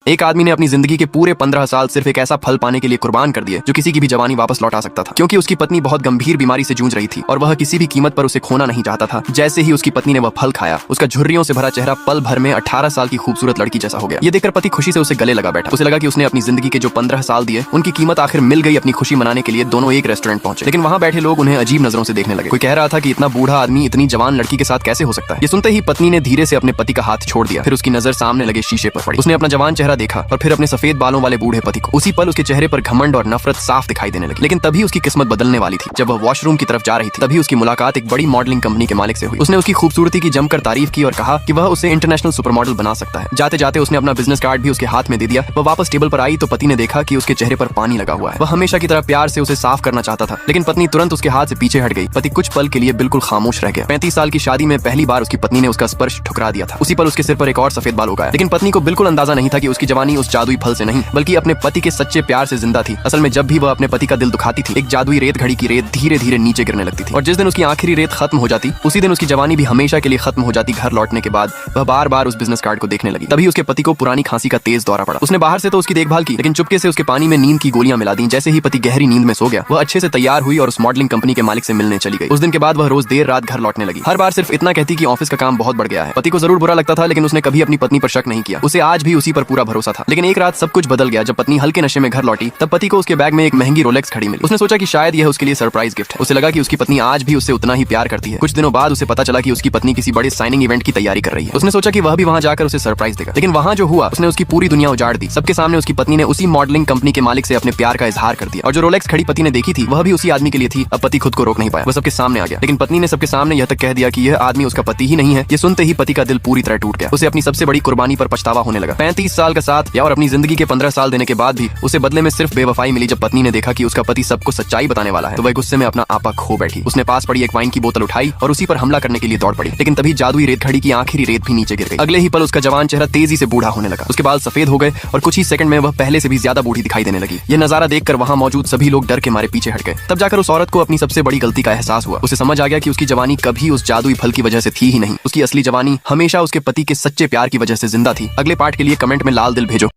एक आदमी ने अपनी जिंदगी के पूरे 15 साल सिर्फ एक ऐसा फल पाने के लिए कुर्बान कर दिए जो किसी की भी जवानी वापस लौटा सकता था, क्योंकि उसकी पत्नी बहुत गंभीर बीमारी से जूझ रही थी और वह किसी भी कीमत पर उसे खोना नहीं चाहता था। जैसे ही उसकी पत्नी ने वह फल खाया, उसका झुर्रियों से भरा चेहरा पल भर में 18 साल की खूबसूरत लड़की जैसा हो गया। ये देखकर पति खुशी से उसे गले लगा बैठा। उसे लगा कि उसने अपनी जिंदगी के जो 15 साल दिए उनकी कीमत आखिर मिल गई। अपनी खुशी मनाने के लिए दोनों एक रेस्टोरेंट पहुंचे, लेकिन वहां बैठे लोग उन्हें अजीब नजरों से देखने लगे। कोई कह रहा था कि इतना बूढ़ा आदमी इतनी जवान लड़की के साथ कैसे हो सकता है। ये सुनते ही पत्नी ने धीरे से अपने पति का हाथ छोड़ दिया। फिर उसकी नजर सामने लगे शीशे पर पड़ी। उसने अपना जवान चेहरा देखा और फिर अपने सफेद बालों वाले बूढ़े पति को। उसी पल उसके चेहरे पर घमंड और नफरत साफ दिखाई देने लगी। लेकिन तभी उसकी किस्मत बदलने वाली थी। जब वह वॉशरूम की तरफ जा रही थी, तभी उसकी मुलाकात एक बड़ी मॉडलिंग कंपनी के मालिक से हुई। उसने उसकी खूबसूरती की जमकर तारीफ की और कहा कि वह उसे इंटरनेशनल सुपर मॉडल बना सकता है। जाते जाते उसने अपना बिजनेस कार्ड भी उसके हाथ में दे दिया। वह वापस टेबल पर आई तो पति ने देखा कि उसके चेहरे पर पानी लगा हुआ है। वह हमेशा की तरह प्यार से उसे साफ करना चाहता था, लेकिन पत्नी तुरंत उसके हाथ से पीछे हट गई। पति कुछ पल के लिए बिल्कुल खामोश रह गया। 35 साल की शादी में पहली बार उसकी पत्नी ने उसका स्पर्श ठुकरा दिया था। उसी पल उसके सिर पर एक और सफेद बाल उगाया। लेकिन पत्नी को बिल्कुल अंदाजा नहीं था कि उसकी जवानी उस जादुई फल से नहीं, बल्कि अपने पति के सच्चे प्यार से जिंदा थी। असल में जब भी वह अपने पति का दिल दुखाती थी, एक जादुई रेत घड़ी की रेत धीरे धीरे नीचे गिरने लगती थी। और जिस दिन उसकी आखिरी रेत खत्म हो जाती, उसी दिन उसकी जवानी भी हमेशा के लिए खत्म हो जाती। घर लौटने के बाद वह बार बार उस बिजनेस कार्ड को देखने लगी। तभी उसके पति को पुरानी खांसी का तेज दौरा पड़ा। उसने बाहर से तो उसकी देखभाल की, लेकिन चुपके से उसके पानी में नींद की गोलियां मिला दी। जैसे ही पति गहरी नींद में सो गया, वह अच्छे से तैयार हुई और उस मॉडलिंग कंपनी के मालिक से मिलने चली गई। उस दिन के बाद वह रोज देर रात घर लौटने लगी। हर बार सिर्फ इतना कहती कि ऑफिस का काम बहुत बढ़ गया है। पति को जरूर बुरा लगता था, लेकिन उसने कभी अपनी पत्नी पर शक नहीं किया। उसे आज भी उसी पर पूरा भरोसा था। लेकिन एक रात सब कुछ बदल गया। जब पत्नी हल्के नशे में घर लौटी, तब पति को उसके बैग में एक महंगी रोलेक्स घड़ी मिली। उसने सोचा कि शायद यह उसके लिए सरप्राइज गिफ्ट है। उसे लगा कि उसकी पत्नी आज भी उससे उतना ही प्यार करती है। कुछ दिनों बाद उसे पता चला कि उसकी पत्नी किसी बड़े साइनिंग इवेंट की तैयारी कर रही है। उसने सोचा कि वह भी वहां जाकर उसे सरप्राइज देगा, लेकिन वहां जो हुआ, उसने उसकी पूरी दुनिया उजाड़ दी। सबके सामने उसकी पत्नी ने उसी मॉडलिंग कंपनी के मालिक से अपने प्यार का इजहार कर दिया। और जो रोलेक्स घड़ी पति ने देखी थी, वह भी उसी आदमी के लिए थी। अब पति खुद को रोक नहीं पाया, वह सबके सामने आ गया। लेकिन पत्नी ने सबके सामने यह तक कह दिया कि यह आदमी उसका पति ही नहीं है। ये सुनते ही पति का दिल पूरी तरह टूट गया। उसे अपनी सबसे बड़ी कुर्बानी पर पछतावा होने लगा। 35 साल का साथ या और अपनी जिंदगी के 15 साल देने के बाद भी उसे बदले में सिर्फ बेवफाई मिली। जब पत्नी ने देखा कि उसका पति सबको सच्चाई बताने वाला है, तो वह गुस्से में अपना आपा खो बैठी। उसने पास पड़ी एक वाइन की बोतल उठाई और उसी पर हमला करने के लिए दौड़ पड़ी। लेकिन तभी जादुई रेत घड़ी की आखिरी रेत भी नीचे गिर गई। अगले ही पल उसका जवान चेहरा तेजी से बूढ़ा होने लगा। उसके बाल सफेद हो गए और कुछ ही सेकंड में वह पहले से भी ज्यादा बूढ़ी दिखाई देने लगी। यह नजारा देखकर वहां मौजूद सभी लोग डर के मारे पीछे हट गए। तब जाकर उस औरत को अपनी सबसे बड़ी गलती का एहसास हुआ। उसे समझ आ गया कि उसकी जवानी कभी उस जादुई फल की वजह से थी ही नहीं। उसकी असली जवानी हमेशा उसके पति के सच्चे प्यार की वजह से जिंदा थी। अगले पार्ट के लिए कमेंट में लाल दिल भेजो।